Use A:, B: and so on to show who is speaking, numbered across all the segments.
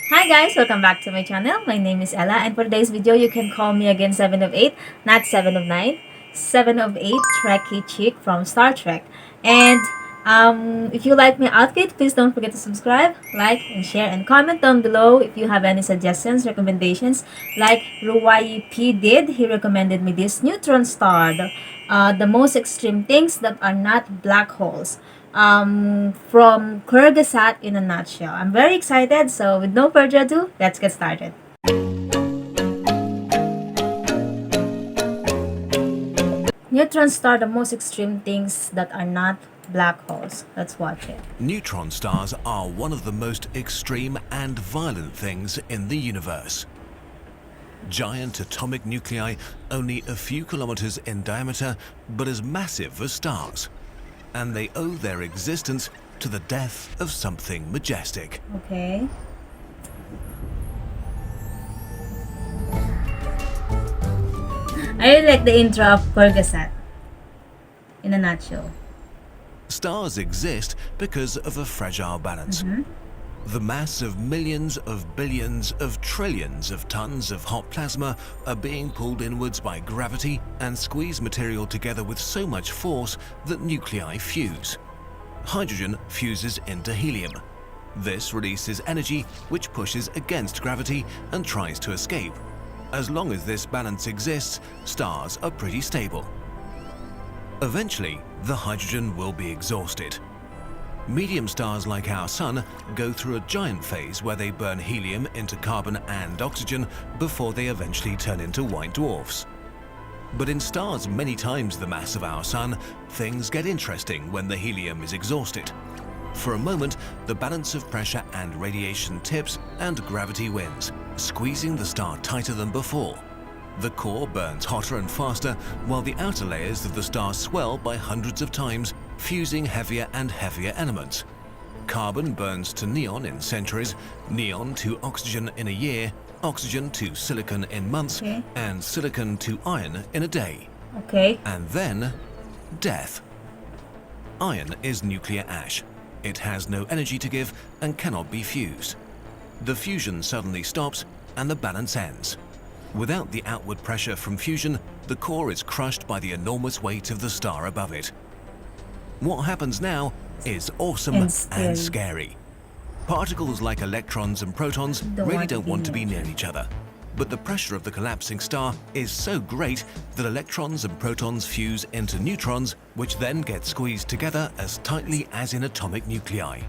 A: Hi guys, welcome back to my channel. My name is Ella, and for today's video, you can call me again 7 of 8, not 7 of 9. 7 of 8, Trekkie Chick from Star Trek. And if you like my outfit, please don't forget to subscribe, like, and share, and comment down below if you have any suggestions, recommendations. Like Ruwai P did, he recommended me this Neutron star, the most extreme things that are not black holes, from Kurzgesagt in a nutshell. I'm very excited, so with no further ado, let's get started. Neutrons star, the most extreme things that are not black holes. Let's watch it.
B: Neutron stars are one of the most extreme and violent things in the universe. Giant atomic nuclei only a few kilometers in diameter, but as massive as stars. And they owe their existence to the death of something majestic.
A: Okay. I really like the intro of Kurzgesagt in a nutshell.
B: Stars exist because of a fragile balance. The mass of millions of billions of trillions of tons of hot plasma are being pulled inwards by gravity and squeeze material together with so much force that nuclei fuse. Hydrogen fuses into helium. This releases energy which pushes against gravity and tries to escape. As long as this balance exists, stars are pretty stable. Eventually, the hydrogen will be exhausted. Medium stars like our Sun go through a giant phase where they burn helium into carbon and oxygen before they eventually turn into white dwarfs. But in stars many times the mass of our Sun, things get interesting when the helium is exhausted. For a moment, the balance of pressure and radiation tips and gravity wins, squeezing the star tighter than before. The core burns hotter and faster, while the outer layers of the star swell by hundreds of times, fusing heavier and heavier elements. Carbon burns to neon in centuries, neon to oxygen in a year, oxygen to silicon in months, and silicon to iron in a day.
A: Okay.
B: And then, death. Iron is nuclear ash. It has no energy to give and cannot be fused. The fusion suddenly stops and the balance ends. Without the outward pressure from fusion, the core is crushed by the enormous weight of the star above it. What happens now is awesome and scary. Particles like electrons and protons really don't want to be near each other. But the pressure of the collapsing star is so great that electrons and protons fuse into neutrons, which then get squeezed together as tightly as in atomic nuclei.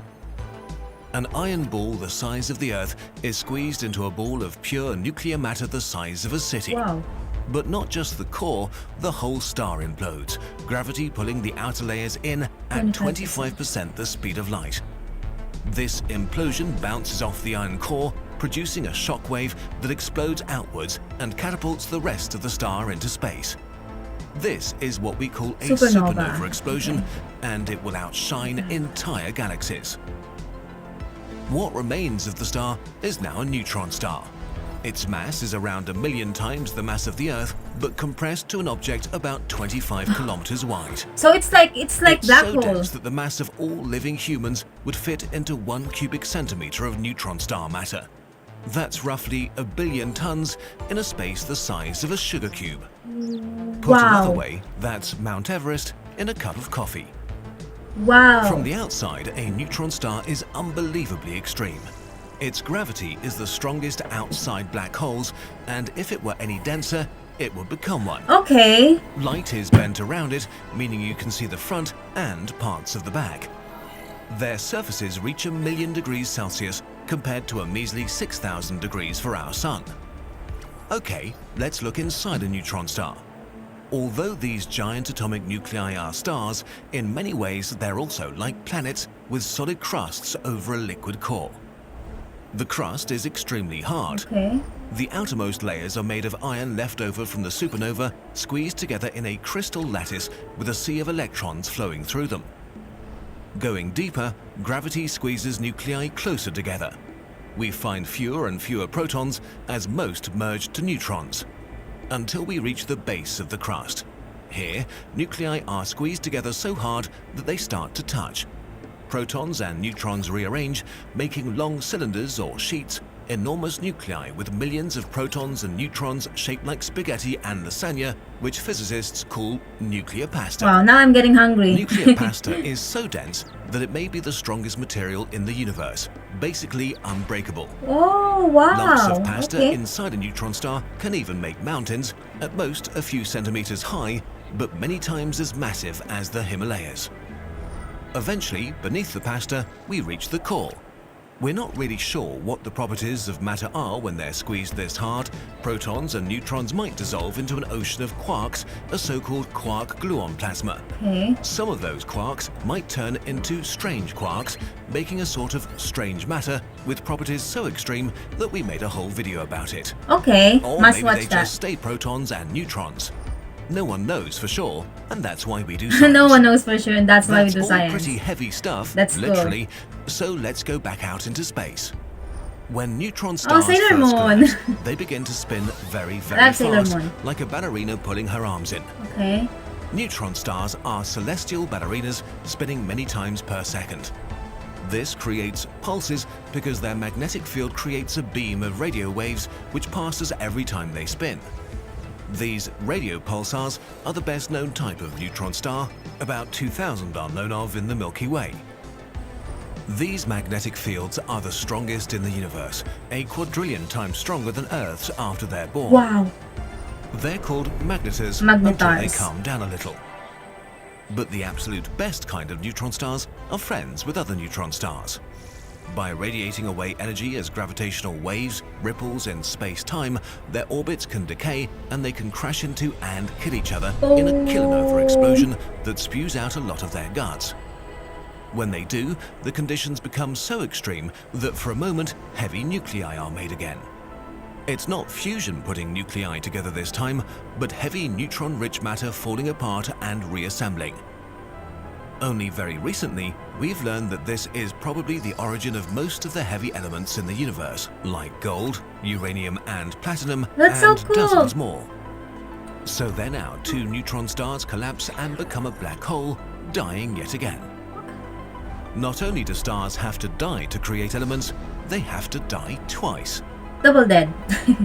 B: An iron ball the size of the Earth is squeezed into a ball of pure nuclear matter the size of a city.
A: Wow.
B: But not just the core, the whole star implodes, gravity pulling the outer layers in at 25% the speed of light. This implosion bounces off the iron core, producing a shock wave that explodes outwards and catapults the rest of the star into space. This is what we call a supernova explosion, and it will outshine entire galaxies. What remains of the star is now a neutron star. Its mass is around 1 million times the mass of the Earth, but compressed to an object about 25 kilometers wide.
A: So it's like black
B: so
A: hole.
B: dense that the mass of all living humans would fit into 1 cubic centimeter of neutron star matter. That's roughly 1 billion tons in a space the size of a sugar cube. Put another way, that's Mount Everest in a cup of coffee.
A: Wow.
B: From the outside, a neutron star is unbelievably extreme. Its gravity is the strongest outside black holes, and if it were any denser, it would become one.
A: Okay.
B: Light is bent around it, meaning you can see the front and parts of the back. Their surfaces reach 1 million degrees Celsius compared to a measly 6,000 degrees for our Sun. Okay, let's look inside a neutron star. Although these giant atomic nuclei are stars, in many ways they're also like planets with solid crusts over a liquid core. The crust is extremely hard.
A: Okay.
B: The outermost layers are made of iron left over from the supernova, squeezed together in a crystal lattice with a sea of electrons flowing through them. Going deeper, gravity squeezes nuclei closer together. We find fewer and fewer protons as most merge to neutrons, until we reach the base of the crust. Here, nuclei are squeezed together so hard that they start to touch. Protons and neutrons rearrange, making long cylinders or sheets, enormous nuclei with millions of protons and neutrons shaped like spaghetti and lasagna, which physicists call nuclear pasta.
A: Wow, now I'm getting hungry.
B: Nuclear pasta is so dense that it may be the strongest material in the universe, basically unbreakable.
A: Oh, wow.
B: Lumps of pasta
A: Okay.
B: inside a neutron star can even make mountains, at most a few centimeters high, but many times as massive as the Himalayas. Eventually, beneath the pasta, we reach the core. We're not really sure what the properties of matter are when they're squeezed this hard. Protons and neutrons might dissolve into an ocean of quarks, a so-called quark-gluon plasma.
A: Okay.
B: Some of those quarks might turn into strange quarks, making a sort of strange matter with properties so extreme that we made a whole video about it.
A: Okay.
B: Or
A: Must
B: maybe
A: watch
B: they
A: that.
B: just stay protons and neutrons. No one knows for sure, and that's why we do science.
A: No one knows for sure, and that's why we
B: That's
A: do
B: all
A: science.
B: pretty heavy stuff,
A: That's cool.
B: literally. So let's go back out into space. When neutron
A: Oh,
B: stars
A: Sailor
B: first
A: Moon.
B: collapse, they begin to spin very, very
A: That's Sailor
B: fast,
A: Moon.
B: like a ballerina pulling her arms in.
A: Okay.
B: Neutron stars are celestial ballerinas spinning many times per second. This creates pulses because their magnetic field creates a beam of radio waves which passes every time they spin. These radio pulsars are the best known type of neutron star. About 2,000 are known of in the Milky Way. These magnetic fields are the strongest in the universe, a quadrillion times stronger than Earth's after they're born.
A: Wow.
B: They're called magnetars until they
A: Magnetars.
B: calm down a little. But the absolute best kind of neutron stars are friends with other neutron stars. By radiating away energy as gravitational waves, ripples in space-time, their orbits can decay and they can crash into and kill each other in a kilonova explosion that spews out a lot of their guts. When they do, the conditions become so extreme that for a moment, heavy nuclei are made again. It's not fusion putting nuclei together this time, but heavy neutron-rich matter falling apart and reassembling. Only very recently, we've learned that this is probably the origin of most of the heavy elements in the universe, like gold, uranium and platinum,
A: That's so
B: and
A: cool.
B: dozens more. So then now 2 neutron stars collapse and become a black hole, dying yet again. Not only do stars have to die to create elements, they have to die twice.
A: Double dead.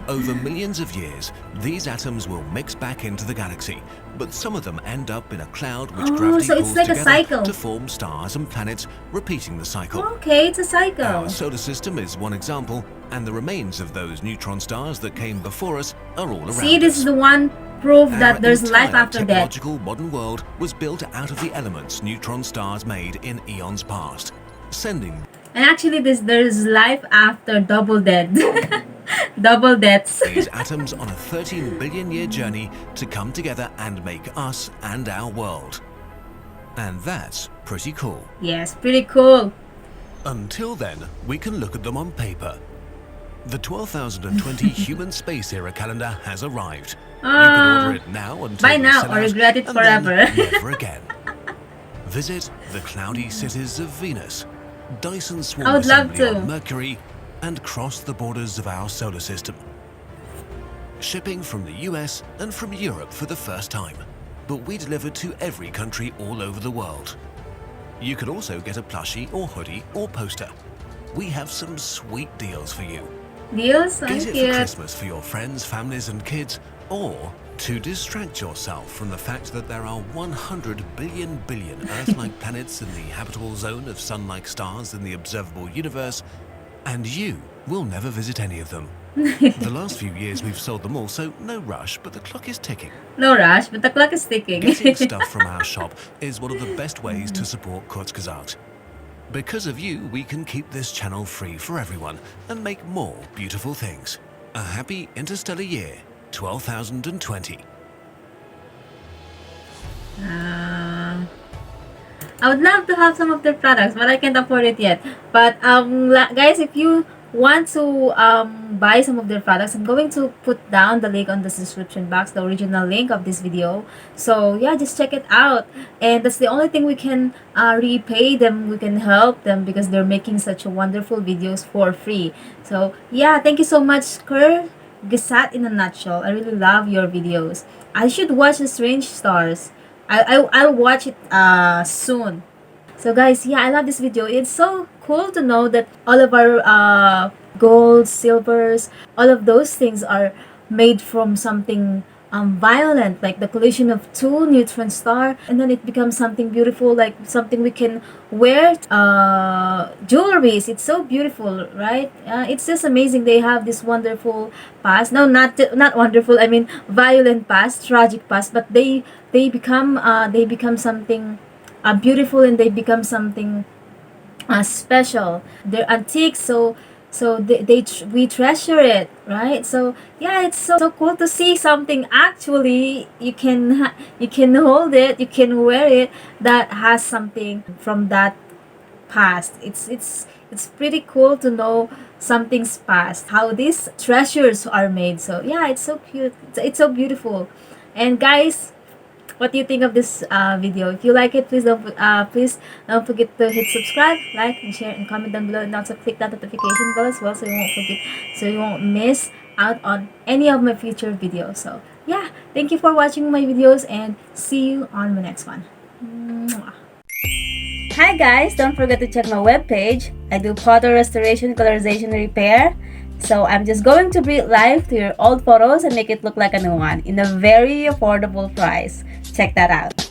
B: Over millions of years, these atoms will mix back into the galaxy, but some of them end up in a cloud which
A: Oh,
B: gravity
A: so it's
B: pulls
A: like a
B: together
A: cycle.
B: to form stars and planets, repeating the cycle.
A: Okay, it's a cycle.
B: Our solar system is one example, and the remains of those neutron stars that came before us are all around
A: See, this
B: us.
A: is the one proof
B: Our
A: that there's life
B: entire
A: after death.
B: technological modern world was built out of the elements neutron stars made in eons past, sending
A: And actually, there's life after double dead. Double deaths.
B: these atoms on a 13 billion year journey to come together and make us and our world. And that's pretty cool.
A: Yes, pretty cool.
B: Until then, we can look at them on paper. The 12,020 human space era calendar has arrived. You can order it now until
A: buy
B: they
A: now
B: sell
A: or
B: out,
A: regret it
B: and then
A: forever.
B: never again. Visit the cloudy cities of Venus, Dyson Swarm
A: I would love
B: Assembly
A: to.
B: on Mercury, and cross the borders of our solar system. Shipping from the US and from Europe for the first time, but we deliver to every country all over the world. You can also get a plushie or hoodie or poster. We have some sweet deals for you.
A: Deals? So
B: Get it for
A: cute.
B: Christmas for your friends, families and kids, or to distract yourself from the fact that there are 100 billion Earth-like planets in the habitable zone of sun-like stars in the observable universe, and you will never visit any of them. The last few years we've sold them all, so no rush, but the clock is ticking.
A: No rush, but the clock is ticking.
B: Getting stuff from our shop is one of the best ways to support Kurzgesagt. Because of you, we can keep this channel free for everyone and make more beautiful things. A happy interstellar year, 12,020.
A: I would love to have some of their products, but I can't afford it yet. But guys, if you want to buy some of their products, I'm going to put down the link on the description box, the original link of this video. So yeah, just check it out. And that's the only thing we can repay them, we can help them, because they're making such a wonderful videos for free. So yeah, thank you so much, Kurzgesagt in a nutshell. I really love your videos. I should watch the Strange Stars. I'll watch it soon. So guys, yeah, I love this video. It's so cool to know that all of our gold, silvers, all of those things are made from something violent, like the collision of two neutron star, and then it becomes something beautiful, like something we can wear. Jewelries, it's so beautiful, right? It's just amazing. They have this wonderful past. No, not wonderful. I mean, violent past, tragic past. But they become something beautiful, and they become something special. They're antiques, so we treasure it, right? So yeah, it's so cool to see something actually you can hold it, you can wear it, that has something from that past. It's pretty cool to know something's past, how these treasures are made. So yeah, it's so cute. It's so beautiful. And guys, what do you think of this video? If you like it, please don't forget to hit subscribe, like, and share, and comment down below, and also click that notification bell as well, so you won't miss out on any of my future videos. So yeah, thank you for watching my videos, and see you on the next one. Mwah. Hi guys, don't forget to check my webpage. I do photo restoration, colorization, and repair. So I'm just going to bring live to your old photos and make it look like a new one in a very affordable price. Check that out.